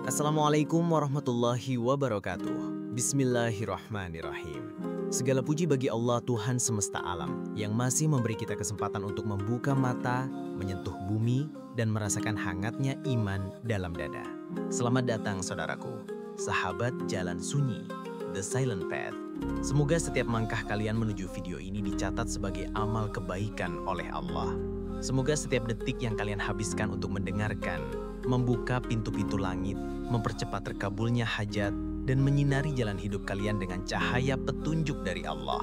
Assalamualaikum warahmatullahi wabarakatuh. Bismillahirrahmanirrahim. Segala puji bagi Allah Tuhan semesta alam yang masih memberi kita kesempatan untuk membuka mata, menyentuh bumi, dan merasakan hangatnya iman dalam dada. Selamat datang saudaraku, sahabat jalan sunyi, The Silent Path. Semoga setiap langkah kalian menuju video ini dicatat sebagai amal kebaikan oleh Allah. Semoga setiap detik yang kalian habiskan untuk mendengarkan, membuka pintu-pintu langit, mempercepat terkabulnya hajat, dan menyinari jalan hidup kalian dengan cahaya petunjuk dari Allah.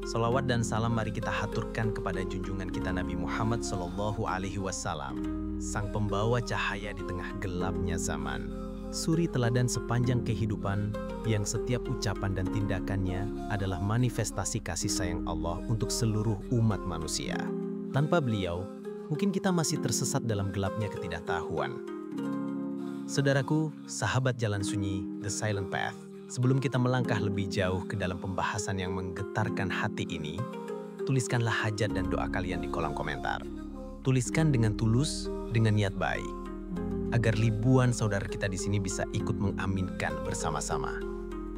Salawat dan salam mari kita haturkan kepada junjungan kita Nabi Muhammad SAW, sang pembawa cahaya di tengah gelapnya zaman. Suri teladan sepanjang kehidupan yang setiap ucapan dan tindakannya adalah manifestasi kasih sayang Allah untuk seluruh umat manusia. Tanpa beliau, mungkin kita masih tersesat dalam gelapnya ketidaktahuan. Saudaraku, sahabat jalan sunyi, The Silent Path. Sebelum kita melangkah lebih jauh ke dalam pembahasan yang menggetarkan hati ini, tuliskanlah hajat dan doa kalian di kolom komentar. Tuliskan dengan tulus, dengan niat baik, agar ribuan saudara kita di sini bisa ikut mengaminkan bersama-sama.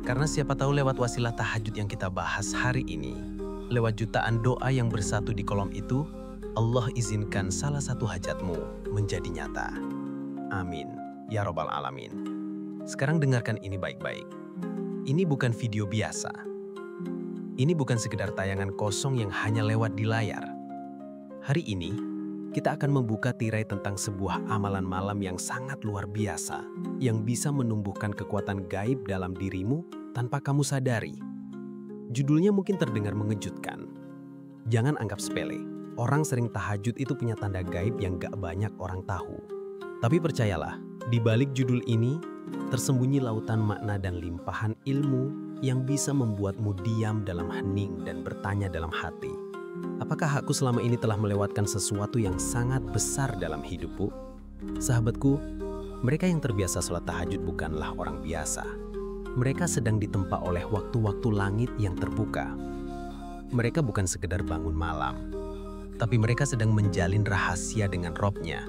Karena siapa tahu lewat wasilah tahajud yang kita bahas hari ini, lewat jutaan doa yang bersatu di kolom itu, Allah izinkan salah satu hajatmu menjadi nyata. Amin. Ya Robbal Alamin. Sekarang dengarkan ini baik-baik. Ini bukan video biasa. Ini bukan sekedar tayangan kosong yang hanya lewat di layar. Hari ini, kita akan membuka tirai tentang sebuah amalan malam yang sangat luar biasa, yang bisa menumbuhkan kekuatan gaib dalam dirimu tanpa kamu sadari. Judulnya mungkin terdengar mengejutkan. Jangan anggap sepele. Orang sering tahajud itu punya tanda gaib yang gak banyak orang tahu. Tapi percayalah, di balik judul ini, tersembunyi lautan makna dan limpahan ilmu yang bisa membuatmu diam dalam hening dan bertanya dalam hati. Apakah aku selama ini telah melewatkan sesuatu yang sangat besar dalam hidupku? Sahabatku, mereka yang terbiasa sholat tahajud bukanlah orang biasa. Mereka sedang ditempa oleh waktu-waktu langit yang terbuka. Mereka bukan sekedar bangun malam, tapi mereka sedang menjalin rahasia dengan Robnya.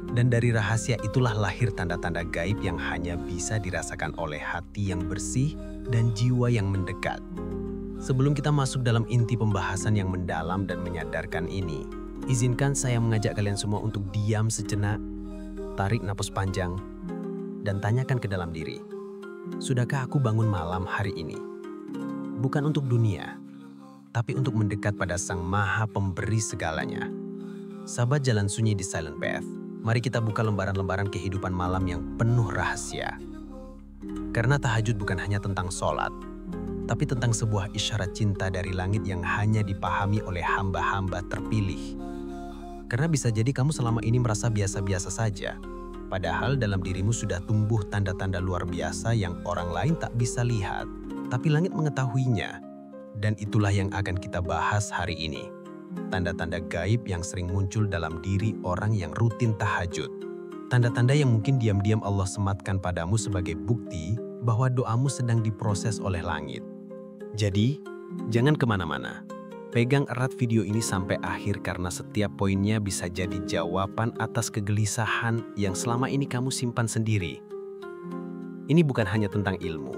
Dan dari rahasia itulah lahir tanda-tanda gaib yang hanya bisa dirasakan oleh hati yang bersih dan jiwa yang mendekat. Sebelum kita masuk dalam inti pembahasan yang mendalam dan menyadarkan ini, izinkan saya mengajak kalian semua untuk diam sejenak, tarik napas panjang, dan tanyakan ke dalam diri, sudahkah aku bangun malam hari ini? Bukan untuk dunia, tapi untuk mendekat pada Sang Maha Pemberi segalanya. Sahabat jalan sunyi di Silent Path, mari kita buka lembaran-lembaran kehidupan malam yang penuh rahasia. Karena tahajud bukan hanya tentang sholat, tapi tentang sebuah isyarat cinta dari langit yang hanya dipahami oleh hamba-hamba terpilih. Karena bisa jadi kamu selama ini merasa biasa-biasa saja, padahal dalam dirimu sudah tumbuh tanda-tanda luar biasa yang orang lain tak bisa lihat, tapi langit mengetahuinya. Dan itulah yang akan kita bahas hari ini. Tanda-tanda gaib yang sering muncul dalam diri orang yang rutin tahajud. Tanda-tanda yang mungkin diam-diam Allah sematkan padamu sebagai bukti bahwa doamu sedang diproses oleh langit. Jadi, jangan kemana-mana. Pegang erat video ini sampai akhir karena setiap poinnya bisa jadi jawaban atas kegelisahan yang selama ini kamu simpan sendiri. Ini bukan hanya tentang ilmu,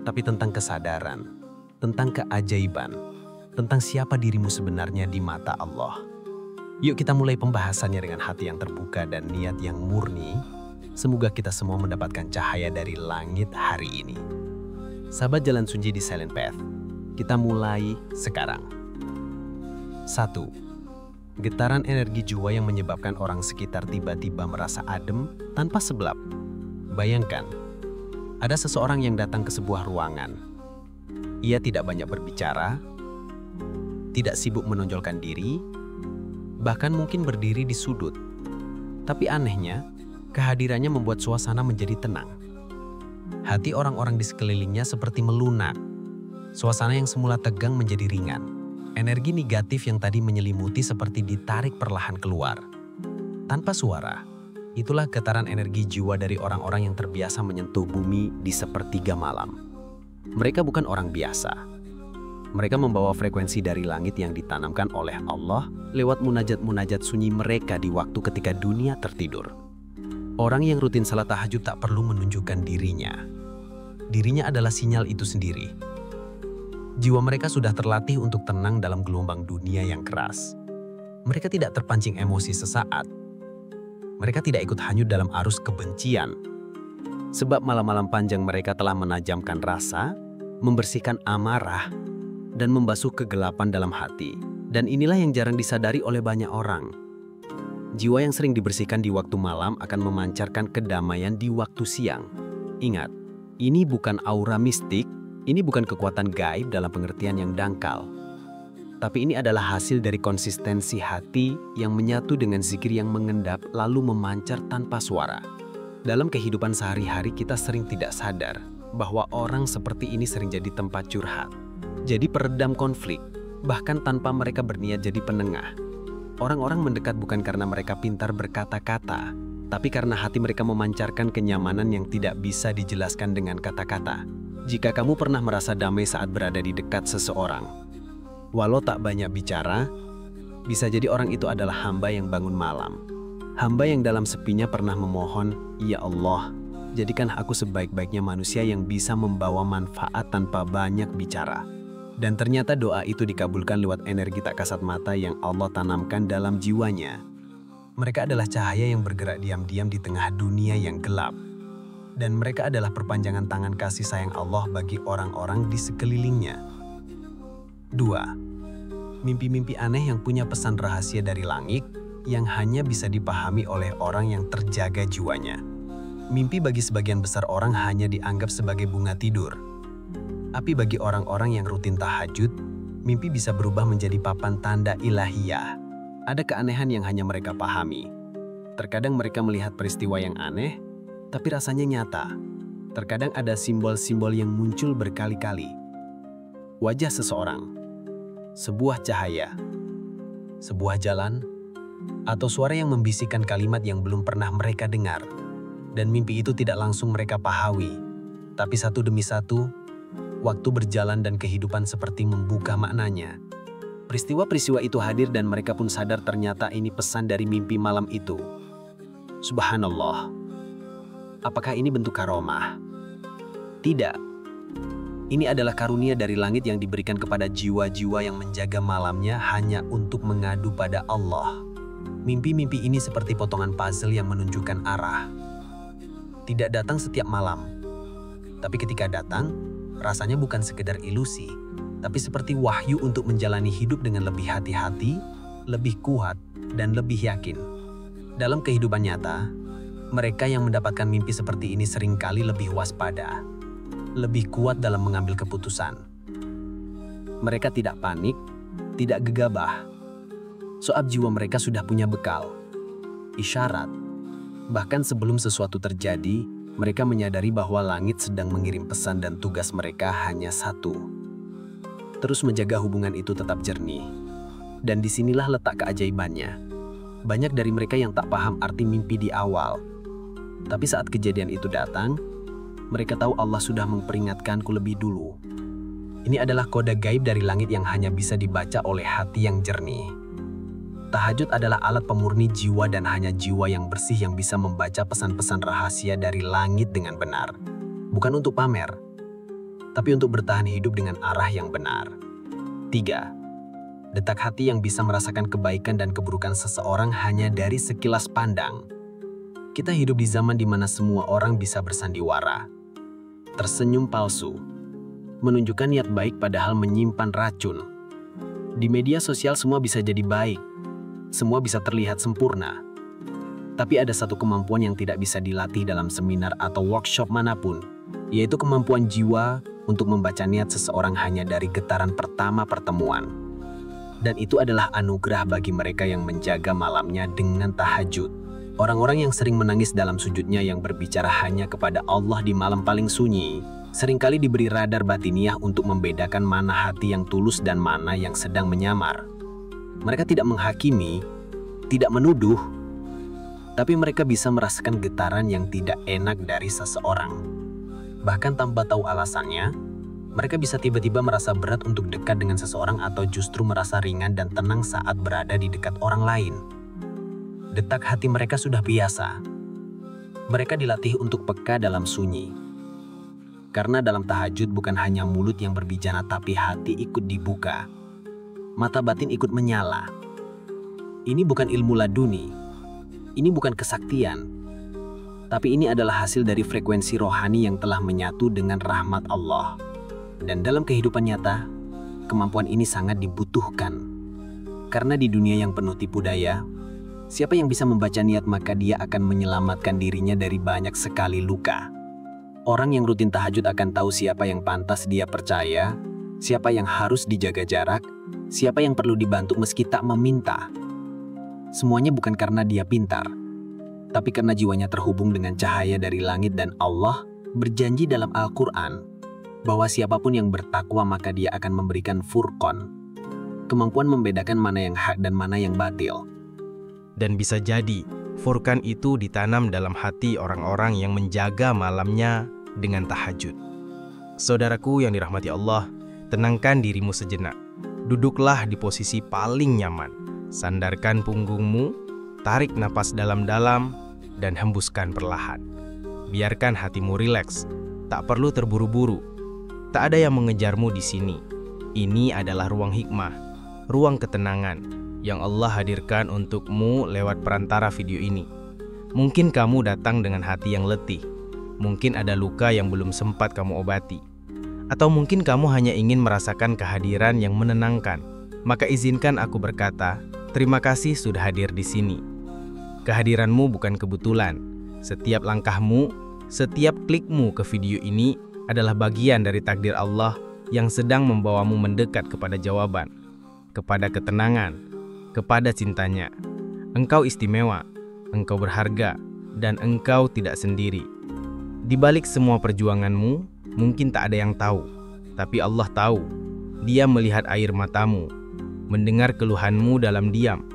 tapi tentang kesadaran, tentang keajaiban, tentang siapa dirimu sebenarnya di mata Allah. Yuk kita mulai pembahasannya dengan hati yang terbuka dan niat yang murni. Semoga kita semua mendapatkan cahaya dari langit hari ini. Sahabat jalan sunyi di Silent Path, kita mulai sekarang. 1. Getaran energi jiwa yang menyebabkan orang sekitar tiba-tiba merasa adem tanpa sebab. Bayangkan, ada seseorang yang datang ke sebuah ruangan. Ia tidak banyak berbicara, tidak sibuk menonjolkan diri, bahkan mungkin berdiri di sudut. Tapi anehnya, kehadirannya membuat suasana menjadi tenang. Hati orang-orang di sekelilingnya seperti melunak. Suasana yang semula tegang menjadi ringan. Energi negatif yang tadi menyelimuti seperti ditarik perlahan keluar. Tanpa suara, itulah getaran energi jiwa dari orang-orang yang terbiasa menyentuh bumi di sepertiga malam. Mereka bukan orang biasa. Mereka membawa frekuensi dari langit yang ditanamkan oleh Allah lewat munajat-munajat sunyi mereka di waktu ketika dunia tertidur. Orang yang rutin salat tahajud tak perlu menunjukkan dirinya. Dirinya adalah sinyal itu sendiri. Jiwa mereka sudah terlatih untuk tenang dalam gelombang dunia yang keras. Mereka tidak terpancing emosi sesaat. Mereka tidak ikut hanyut dalam arus kebencian. Sebab malam-malam panjang mereka telah menajamkan rasa, membersihkan amarah, dan membasuh kegelapan dalam hati. Dan inilah yang jarang disadari oleh banyak orang. Jiwa yang sering dibersihkan di waktu malam akan memancarkan kedamaian di waktu siang. Ingat, ini bukan aura mistik, ini bukan kekuatan gaib dalam pengertian yang dangkal. Tapi ini adalah hasil dari konsistensi hati yang menyatu dengan zikir yang mengendap lalu memancar tanpa suara. Dalam kehidupan sehari-hari kita sering tidak sadar bahwa orang seperti ini sering jadi tempat curhat, jadi peredam konflik, bahkan tanpa mereka berniat jadi penengah. Orang-orang mendekat bukan karena mereka pintar berkata-kata, tapi karena hati mereka memancarkan kenyamanan yang tidak bisa dijelaskan dengan kata-kata. Jika kamu pernah merasa damai saat berada di dekat seseorang, walau tak banyak bicara, bisa jadi orang itu adalah hamba yang bangun malam. Hamba yang dalam sepinya pernah memohon, "Ya Allah, jadikan aku sebaik-baiknya manusia yang bisa membawa manfaat tanpa banyak bicara." Dan ternyata doa itu dikabulkan lewat energi tak kasat mata yang Allah tanamkan dalam jiwanya. Mereka adalah cahaya yang bergerak diam-diam di tengah dunia yang gelap. Dan mereka adalah perpanjangan tangan kasih sayang Allah bagi orang-orang di sekelilingnya. 2. Mimpi-mimpi aneh yang punya pesan rahasia dari langit yang hanya bisa dipahami oleh orang yang terjaga jiwanya. Mimpi bagi sebagian besar orang hanya dianggap sebagai bunga tidur. Tapi bagi orang-orang yang rutin tahajud, mimpi bisa berubah menjadi papan tanda ilahiyah. Ada keanehan yang hanya mereka pahami. Terkadang mereka melihat peristiwa yang aneh, tapi rasanya nyata. Terkadang ada simbol-simbol yang muncul berkali-kali. Wajah seseorang, sebuah cahaya, sebuah jalan, atau suara yang membisikkan kalimat yang belum pernah mereka dengar. Dan mimpi itu tidak langsung mereka pahami, tapi satu demi satu, waktu berjalan dan kehidupan seperti membuka maknanya. Peristiwa-peristiwa itu hadir dan mereka pun sadar ternyata ini pesan dari mimpi malam itu. Subhanallah. Apakah ini bentuk karomah? Tidak. Ini adalah karunia dari langit yang diberikan kepada jiwa-jiwa yang menjaga malamnya hanya untuk mengadu pada Allah. Mimpi-mimpi ini seperti potongan puzzle yang menunjukkan arah. Tidak datang setiap malam. Tapi ketika datang, rasanya bukan sekedar ilusi, tapi seperti wahyu untuk menjalani hidup dengan lebih hati-hati, lebih kuat, dan lebih yakin. Dalam kehidupan nyata, mereka yang mendapatkan mimpi seperti ini seringkali lebih waspada, lebih kuat dalam mengambil keputusan. Mereka tidak panik, tidak gegabah. Soal jiwa mereka sudah punya bekal, isyarat. Bahkan sebelum sesuatu terjadi, mereka menyadari bahwa langit sedang mengirim pesan dan tugas mereka hanya satu. Terus menjaga hubungan itu tetap jernih. Dan disinilah letak keajaibannya. Banyak dari mereka yang tak paham arti mimpi di awal. Tapi saat kejadian itu datang, mereka tahu Allah sudah memperingatkanku lebih dulu. Ini adalah kode gaib dari langit yang hanya bisa dibaca oleh hati yang jernih. Tahajud adalah alat pemurni jiwa dan hanya jiwa yang bersih yang bisa membaca pesan-pesan rahasia dari langit dengan benar. Bukan untuk pamer, tapi untuk bertahan hidup dengan arah yang benar. 3. Detak hati yang bisa merasakan kebaikan dan keburukan seseorang hanya dari sekilas pandang. Kita hidup di zaman di mana semua orang bisa bersandiwara, tersenyum palsu, menunjukkan niat baik padahal menyimpan racun. Di media sosial semua bisa jadi baik. Semua bisa terlihat sempurna. Tapi ada satu kemampuan yang tidak bisa dilatih dalam seminar atau workshop manapun, yaitu kemampuan jiwa untuk membaca niat seseorang hanya dari getaran pertama pertemuan. Dan itu adalah anugerah bagi mereka yang menjaga malamnya dengan tahajud. Orang-orang yang sering menangis dalam sujudnya yang berbicara hanya kepada Allah di malam paling sunyi, seringkali diberi radar batiniah untuk membedakan mana hati yang tulus dan mana yang sedang menyamar. Mereka tidak menghakimi, tidak menuduh, tapi mereka bisa merasakan getaran yang tidak enak dari seseorang. Bahkan tanpa tahu alasannya, mereka bisa tiba-tiba merasa berat untuk dekat dengan seseorang atau justru merasa ringan dan tenang saat berada di dekat orang lain. Detak hati mereka sudah biasa. Mereka dilatih untuk peka dalam sunyi. Karena dalam tahajud bukan hanya mulut yang berbicara tapi hati ikut dibuka. Mata batin ikut menyala. Ini bukan ilmu laduni. Ini bukan kesaktian. Tapi ini adalah hasil dari frekuensi rohani yang telah menyatu dengan rahmat Allah. Dan dalam kehidupan nyata, kemampuan ini sangat dibutuhkan. Karena di dunia yang penuh tipu daya, siapa yang bisa membaca niat maka dia akan menyelamatkan dirinya dari banyak sekali luka. Orang yang rutin tahajud akan tahu siapa yang pantas dia percaya, siapa yang harus dijaga jarak, siapa yang perlu dibantu meski tak meminta. Semuanya bukan karena dia pintar, tapi karena jiwanya terhubung dengan cahaya dari langit dan Allah berjanji dalam Al-Quran bahwa siapapun yang bertakwa maka dia akan memberikan furqan, kemampuan membedakan mana yang hak dan mana yang batil. Dan bisa jadi, furqan itu ditanam dalam hati orang-orang yang menjaga malamnya dengan tahajud. Saudaraku yang dirahmati Allah, tenangkan dirimu sejenak. Duduklah di posisi paling nyaman. Sandarkan punggungmu, tarik napas dalam-dalam, dan hembuskan perlahan. Biarkan hatimu rileks, tak perlu terburu-buru. Tak ada yang mengejarmu di sini. Ini adalah ruang hikmah, ruang ketenangan yang Allah hadirkan untukmu lewat perantara video ini. Mungkin kamu datang dengan hati yang letih. Mungkin ada luka yang belum sempat kamu obati. Atau mungkin kamu hanya ingin merasakan kehadiran yang menenangkan. Maka izinkan aku berkata, terima kasih sudah hadir di sini. Kehadiranmu bukan kebetulan. Setiap langkahmu, setiap klikmu ke video ini adalah bagian dari takdir Allah yang sedang membawamu mendekat kepada jawaban, kepada ketenangan, kepada cintanya. Engkau istimewa, engkau berharga, dan engkau tidak sendiri. Di balik semua perjuanganmu, mungkin tak ada yang tahu, tapi Allah tahu. Dia melihat air matamu, mendengar keluhanmu dalam diam.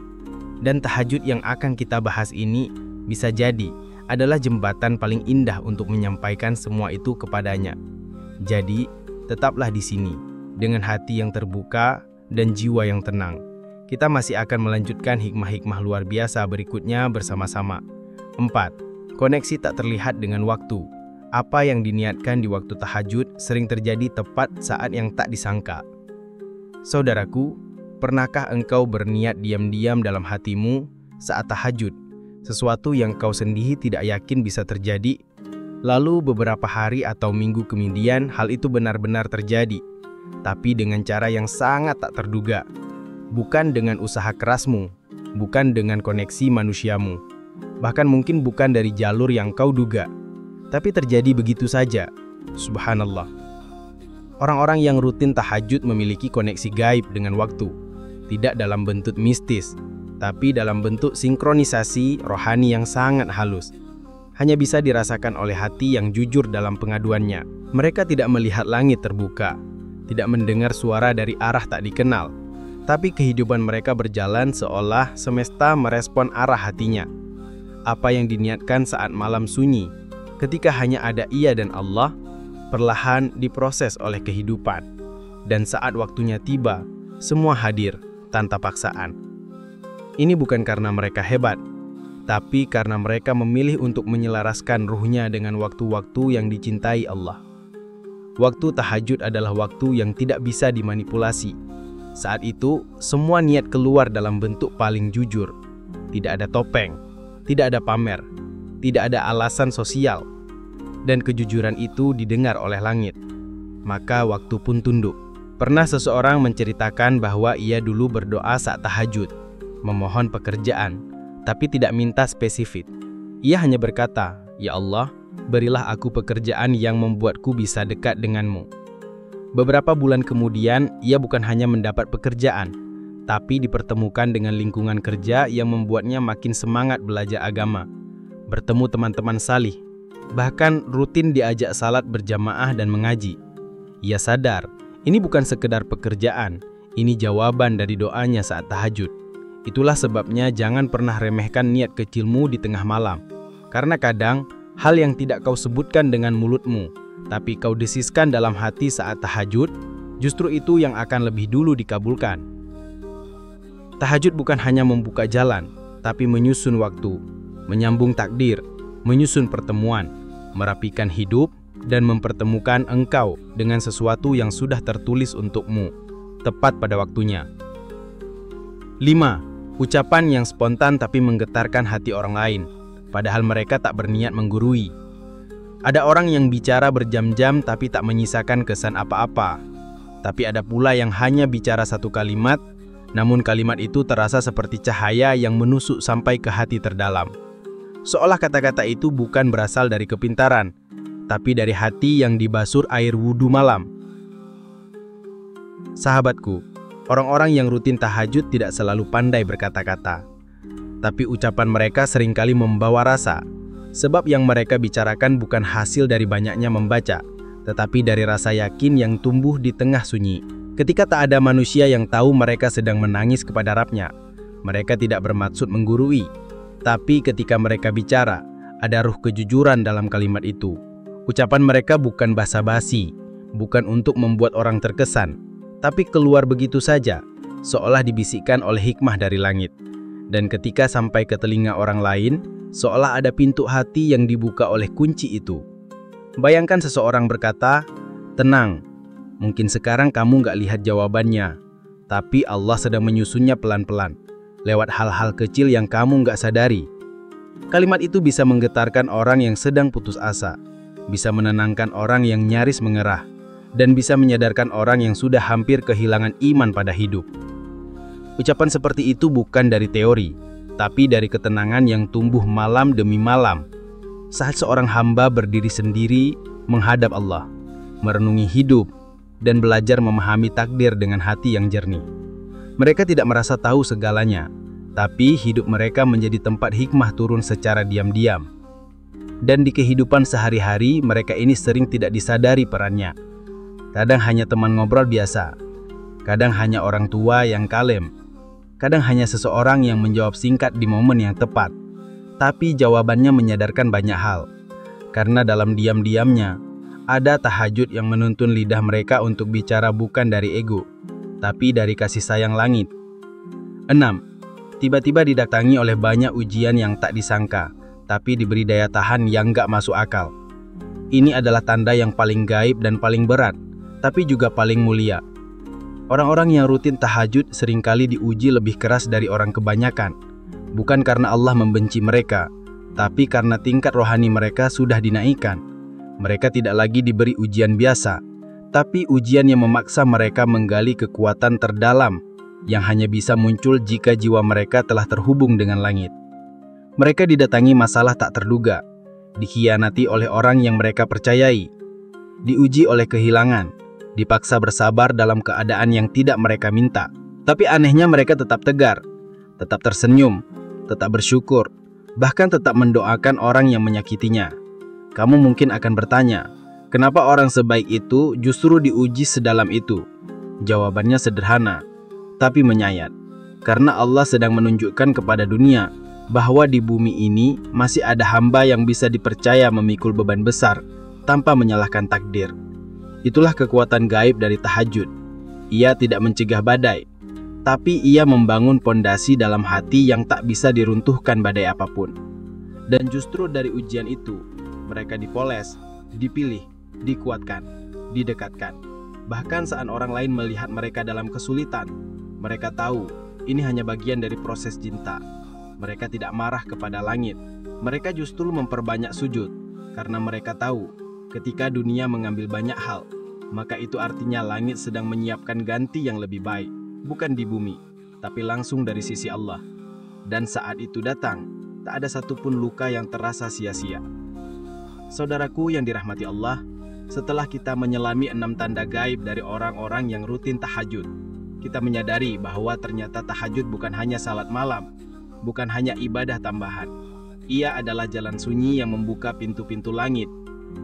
Dan tahajud yang akan kita bahas ini bisa jadi adalah jembatan paling indah untuk menyampaikan semua itu kepadanya. Jadi, tetaplah di sini dengan hati yang terbuka dan jiwa yang tenang. Kita masih akan melanjutkan hikmah-hikmah luar biasa berikutnya bersama-sama. 4. Koneksi tak terlihat dengan waktu. Apa yang diniatkan di waktu tahajud sering terjadi tepat saat yang tak disangka. Saudaraku, pernahkah engkau berniat diam-diam dalam hatimu saat tahajud? Sesuatu yang kau sendiri tidak yakin bisa terjadi. Lalu beberapa hari atau minggu kemudian hal itu benar-benar terjadi. Tapi dengan cara yang sangat tak terduga. Bukan dengan usaha kerasmu, bukan dengan koneksi manusiamu, bahkan mungkin bukan dari jalur yang kau duga, tapi terjadi begitu saja. Subhanallah. Orang-orang yang rutin tahajud memiliki koneksi gaib dengan waktu, tidak dalam bentuk mistis, tapi dalam bentuk sinkronisasi rohani yang sangat halus. Hanya bisa dirasakan oleh hati yang jujur dalam pengaduannya. Mereka tidak melihat langit terbuka, tidak mendengar suara dari arah tak dikenal, tapi kehidupan mereka berjalan seolah semesta merespon arah hatinya. Apa yang diniatkan saat malam sunyi, ketika hanya ada ia dan Allah, perlahan diproses oleh kehidupan. Dan saat waktunya tiba, semua hadir tanpa paksaan. Ini bukan karena mereka hebat, tapi karena mereka memilih untuk menyelaraskan ruhnya dengan waktu-waktu yang dicintai Allah. Waktu tahajud adalah waktu yang tidak bisa dimanipulasi. Saat itu, semua niat keluar dalam bentuk paling jujur. Tidak ada topeng, tidak ada pamer, tidak ada alasan sosial. Dan kejujuran itu didengar oleh langit. Maka waktu pun tunduk. Pernah seseorang menceritakan bahwa ia dulu berdoa saat tahajud, memohon pekerjaan, tapi tidak minta spesifik. Ia hanya berkata, "Ya Allah, berilah aku pekerjaan yang membuatku bisa dekat denganmu." Beberapa bulan kemudian, ia bukan hanya mendapat pekerjaan, tapi dipertemukan dengan lingkungan kerja yang membuatnya makin semangat belajar agama, bertemu teman-teman salih, bahkan rutin diajak salat berjamaah dan mengaji. Ia sadar, ini bukan sekedar pekerjaan, ini jawaban dari doanya saat tahajud. Itulah sebabnya jangan pernah remehkan niat kecilmu di tengah malam, karena kadang hal yang tidak kau sebutkan dengan mulutmu, tapi kau desiskan dalam hati saat tahajud, justru itu yang akan lebih dulu dikabulkan. Tahajud bukan hanya membuka jalan, tapi menyusun waktu, menyambung takdir, menyusun pertemuan, merapikan hidup, dan mempertemukan engkau dengan sesuatu yang sudah tertulis untukmu, tepat pada waktunya. 5. Ucapan yang spontan tapi menggetarkan hati orang lain, padahal mereka tak berniat menggurui. Ada orang yang bicara berjam-jam tapi tak menyisakan kesan apa-apa. Tapi ada pula yang hanya bicara satu kalimat, namun kalimat itu terasa seperti cahaya yang menusuk sampai ke hati terdalam. Seolah kata-kata itu bukan berasal dari kepintaran, tapi dari hati yang dibasur air wudhu malam. Sahabatku, orang-orang yang rutin tahajud tidak selalu pandai berkata-kata. Tapi ucapan mereka seringkali membawa rasa, sebab yang mereka bicarakan bukan hasil dari banyaknya membaca, tetapi dari rasa yakin yang tumbuh di tengah sunyi. Ketika tak ada manusia yang tahu mereka sedang menangis kepada Rabb-Nya, mereka tidak bermaksud menggurui. Tapi ketika mereka bicara, ada ruh kejujuran dalam kalimat itu. Ucapan mereka bukan basa-basi, bukan untuk membuat orang terkesan, tapi keluar begitu saja, seolah dibisikkan oleh hikmah dari langit. Dan ketika sampai ke telinga orang lain, seolah ada pintu hati yang dibuka oleh kunci itu. Bayangkan seseorang berkata, "Tenang, mungkin sekarang kamu nggak lihat jawabannya, tapi Allah sedang menyusunnya pelan-pelan, lewat hal-hal kecil yang kamu nggak sadari." Kalimat itu bisa menggetarkan orang yang sedang putus asa, bisa menenangkan orang yang nyaris mengerah, dan bisa menyadarkan orang yang sudah hampir kehilangan iman pada hidup. Ucapan seperti itu bukan dari teori, tapi dari ketenangan yang tumbuh malam demi malam, saat seorang hamba berdiri sendiri menghadap Allah, merenungi hidup, dan belajar memahami takdir dengan hati yang jernih. Mereka tidak merasa tahu segalanya, tapi hidup mereka menjadi tempat hikmah turun secara diam-diam. Dan di kehidupan sehari-hari, mereka ini sering tidak disadari perannya. Kadang hanya teman ngobrol biasa, kadang hanya orang tua yang kalem, kadang hanya seseorang yang menjawab singkat di momen yang tepat. Tapi jawabannya menyadarkan banyak hal, karena dalam diam-diamnya, ada tahajud yang menuntun lidah mereka untuk bicara bukan dari ego, tapi dari kasih sayang langit. 6. Tiba-tiba didatangi oleh banyak ujian yang tak disangka, tapi diberi daya tahan yang gak masuk akal. Ini adalah tanda yang paling gaib dan paling berat, tapi juga paling mulia. Orang-orang yang rutin tahajud seringkali diuji lebih keras dari orang kebanyakan, bukan karena Allah membenci mereka, tapi karena tingkat rohani mereka sudah dinaikkan. Mereka tidak lagi diberi ujian biasa, tapi ujian yang memaksa mereka menggali kekuatan terdalam yang hanya bisa muncul jika jiwa mereka telah terhubung dengan langit. Mereka didatangi masalah tak terduga, dikhianati oleh orang yang mereka percayai, diuji oleh kehilangan, dipaksa bersabar dalam keadaan yang tidak mereka minta. Tapi anehnya mereka tetap tegar, tetap tersenyum, tetap bersyukur, bahkan tetap mendoakan orang yang menyakitinya. Kamu mungkin akan bertanya, kenapa orang sebaik itu justru diuji sedalam itu? Jawabannya sederhana, tapi menyayat. Karena Allah sedang menunjukkan kepada dunia bahwa di bumi ini masih ada hamba yang bisa dipercaya memikul beban besar tanpa menyalahkan takdir. Itulah kekuatan gaib dari tahajud. Ia tidak mencegah badai, tapi ia membangun pondasi dalam hati yang tak bisa diruntuhkan badai apapun. Dan justru dari ujian itu, mereka dipoles, dipilih, dikuatkan, didekatkan. Bahkan saat orang lain melihat mereka dalam kesulitan, mereka tahu ini hanya bagian dari proses cinta. Mereka tidak marah kepada langit. Mereka justru memperbanyak sujud, karena mereka tahu ketika dunia mengambil banyak hal, maka itu artinya langit sedang menyiapkan ganti yang lebih baik, bukan di bumi, tapi langsung dari sisi Allah. Dan saat itu datang, tak ada satupun luka yang terasa sia-sia. Saudaraku yang dirahmati Allah, setelah kita menyelami 6 tanda gaib dari orang-orang yang rutin tahajud, kita menyadari bahwa ternyata tahajud bukan hanya salat malam, bukan hanya ibadah tambahan. Ia adalah jalan sunyi yang membuka pintu-pintu langit,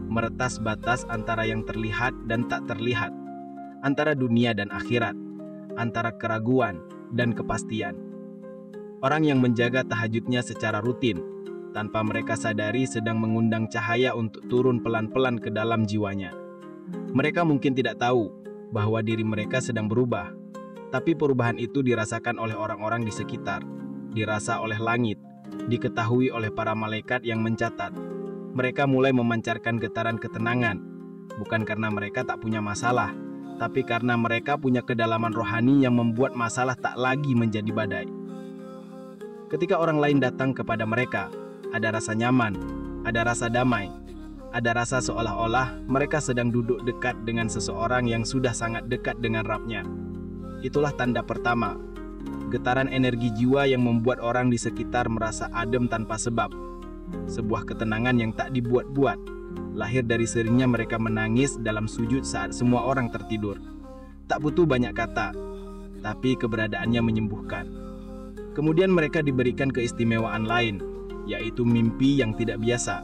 meretas batas antara yang terlihat dan tak terlihat, antara dunia dan akhirat, antara keraguan dan kepastian. Orang yang menjaga tahajudnya secara rutin, tanpa mereka sadari sedang mengundang cahaya untuk turun pelan-pelan ke dalam jiwanya. Mereka mungkin tidak tahu bahwa diri mereka sedang berubah, tapi perubahan itu dirasakan oleh orang-orang di sekitar, dirasa oleh langit, diketahui oleh para malaikat yang mencatat. Mereka mulai memancarkan getaran ketenangan, bukan karena mereka tak punya masalah, tapi karena mereka punya kedalaman rohani yang membuat masalah tak lagi menjadi badai. Ketika orang lain datang kepada mereka, ada rasa nyaman, ada rasa damai, ada rasa seolah-olah mereka sedang duduk dekat dengan seseorang yang sudah sangat dekat dengan Rabb-nya. Itulah tanda pertama, getaran energi jiwa yang membuat orang di sekitar merasa adem tanpa sebab. Sebuah ketenangan yang tak dibuat-buat, lahir dari seringnya mereka menangis dalam sujud saat semua orang tertidur. Tak butuh banyak kata, tapi keberadaannya menyembuhkan. Kemudian mereka diberikan keistimewaan lain, yaitu mimpi yang tidak biasa.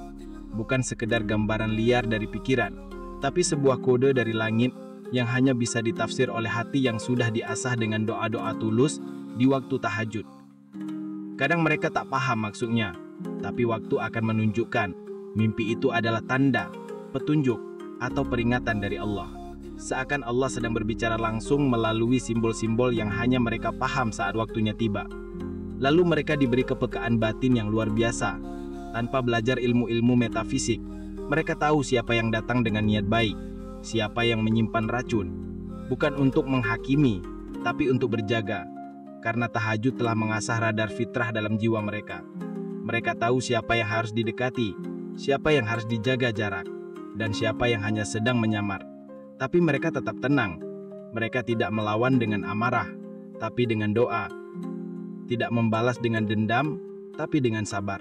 Bukan sekedar gambaran liar dari pikiran, tapi sebuah kode dari langit yang hanya bisa ditafsir oleh hati yang sudah diasah dengan doa-doa tulus di waktu tahajud. Kadang mereka tak paham maksudnya, tapi waktu akan menunjukkan mimpi itu adalah tanda, petunjuk, atau peringatan dari Allah. Seakan Allah sedang berbicara langsung melalui simbol-simbol yang hanya mereka paham saat waktunya tiba. Lalu mereka diberi kepekaan batin yang luar biasa. Tanpa belajar ilmu-ilmu metafisik, mereka tahu siapa yang datang dengan niat baik, siapa yang menyimpan racun. Bukan untuk menghakimi, tapi untuk berjaga. Karena tahajud telah mengasah radar fitrah dalam jiwa mereka. Mereka tahu siapa yang harus didekati, siapa yang harus dijaga jarak, dan siapa yang hanya sedang menyamar. Tapi mereka tetap tenang. Mereka tidak melawan dengan amarah, tapi dengan doa. Tidak membalas dengan dendam, tapi dengan sabar.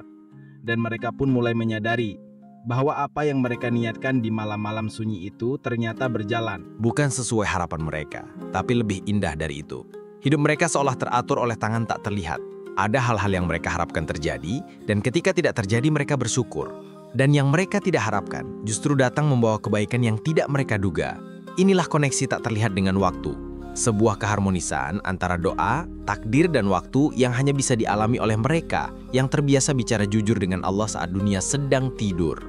Dan mereka pun mulai menyadari bahwa apa yang mereka niatkan di malam-malam sunyi itu ternyata berjalan. Bukan sesuai harapan mereka, tapi lebih indah dari itu. Hidup mereka seolah teratur oleh tangan tak terlihat. Ada hal-hal yang mereka harapkan terjadi, dan ketika tidak terjadi mereka bersyukur. Dan yang mereka tidak harapkan justru datang membawa kebaikan yang tidak mereka duga. Inilah koneksi tak terlihat dengan waktu. Sebuah keharmonisan antara doa, takdir, dan waktu yang hanya bisa dialami oleh mereka yang terbiasa bicara jujur dengan Allah saat dunia sedang tidur.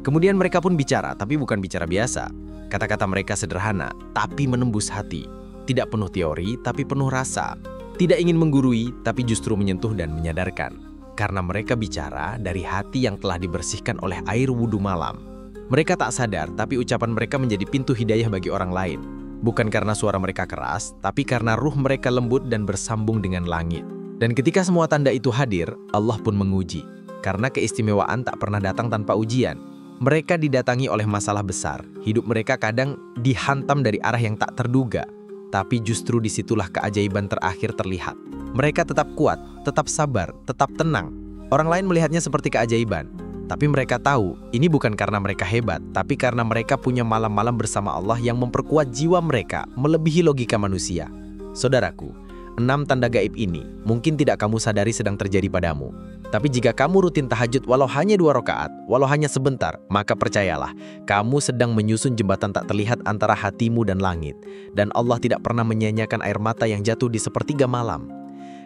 Kemudian mereka pun bicara, tapi bukan bicara biasa. Kata-kata mereka sederhana, tapi menembus hati. Tidak penuh teori, tapi penuh rasa. Tidak ingin menggurui, tapi justru menyentuh dan menyadarkan. Karena mereka bicara dari hati yang telah dibersihkan oleh air wudhu malam. Mereka tak sadar, tapi ucapan mereka menjadi pintu hidayah bagi orang lain. Bukan karena suara mereka keras, tapi karena ruh mereka lembut dan bersambung dengan langit. Dan ketika semua tanda itu hadir, Allah pun menguji. Karena keistimewaan tak pernah datang tanpa ujian. Mereka didatangi oleh masalah besar. Hidup mereka kadang dihantam dari arah yang tak terduga. Tapi justru disitulah keajaiban terakhir terlihat. Mereka tetap kuat, tetap sabar, tetap tenang. Orang lain melihatnya seperti keajaiban. Tapi mereka tahu, ini bukan karena mereka hebat, tapi karena mereka punya malam-malam bersama Allah yang memperkuat jiwa mereka, melebihi logika manusia. Saudaraku, 6 tanda gaib ini mungkin tidak kamu sadari sedang terjadi padamu. Tapi jika kamu rutin tahajud walau hanya 2 rakaat, walau hanya sebentar, maka percayalah, kamu sedang menyusun jembatan tak terlihat antara hatimu dan langit. Dan Allah tidak pernah menyia-nyiakan air mata yang jatuh di sepertiga malam.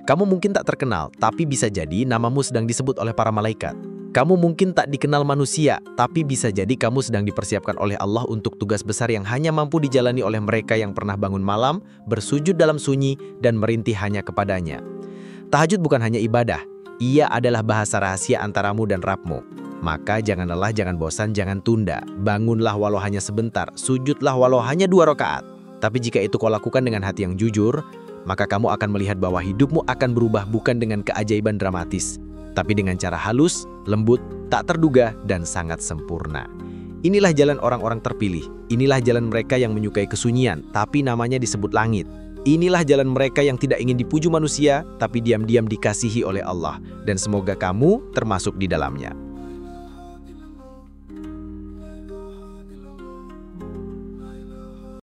Kamu mungkin tak terkenal, tapi bisa jadi namamu sedang disebut oleh para malaikat. Kamu mungkin tak dikenal manusia, tapi bisa jadi kamu sedang dipersiapkan oleh Allah untuk tugas besar yang hanya mampu dijalani oleh mereka yang pernah bangun malam, bersujud dalam sunyi, dan merintih hanya kepadanya. Tahajud bukan hanya ibadah, ia adalah bahasa rahasia antaramu dan Rabb-mu. Maka jangan lelah, jangan bosan, jangan tunda. Bangunlah walau hanya sebentar, sujudlah walau hanya 2 rakaat. Tapi jika itu kau lakukan dengan hati yang jujur, maka kamu akan melihat bahwa hidupmu akan berubah bukan dengan keajaiban dramatis, tapi dengan cara halus, lembut, tak terduga, dan sangat sempurna. Inilah jalan orang-orang terpilih. Inilah jalan mereka yang menyukai kesunyian, tapi namanya disebut langit. Inilah jalan mereka yang tidak ingin dipuju manusia, tapi diam-diam dikasihi oleh Allah. Dan semoga kamu termasuk di dalamnya.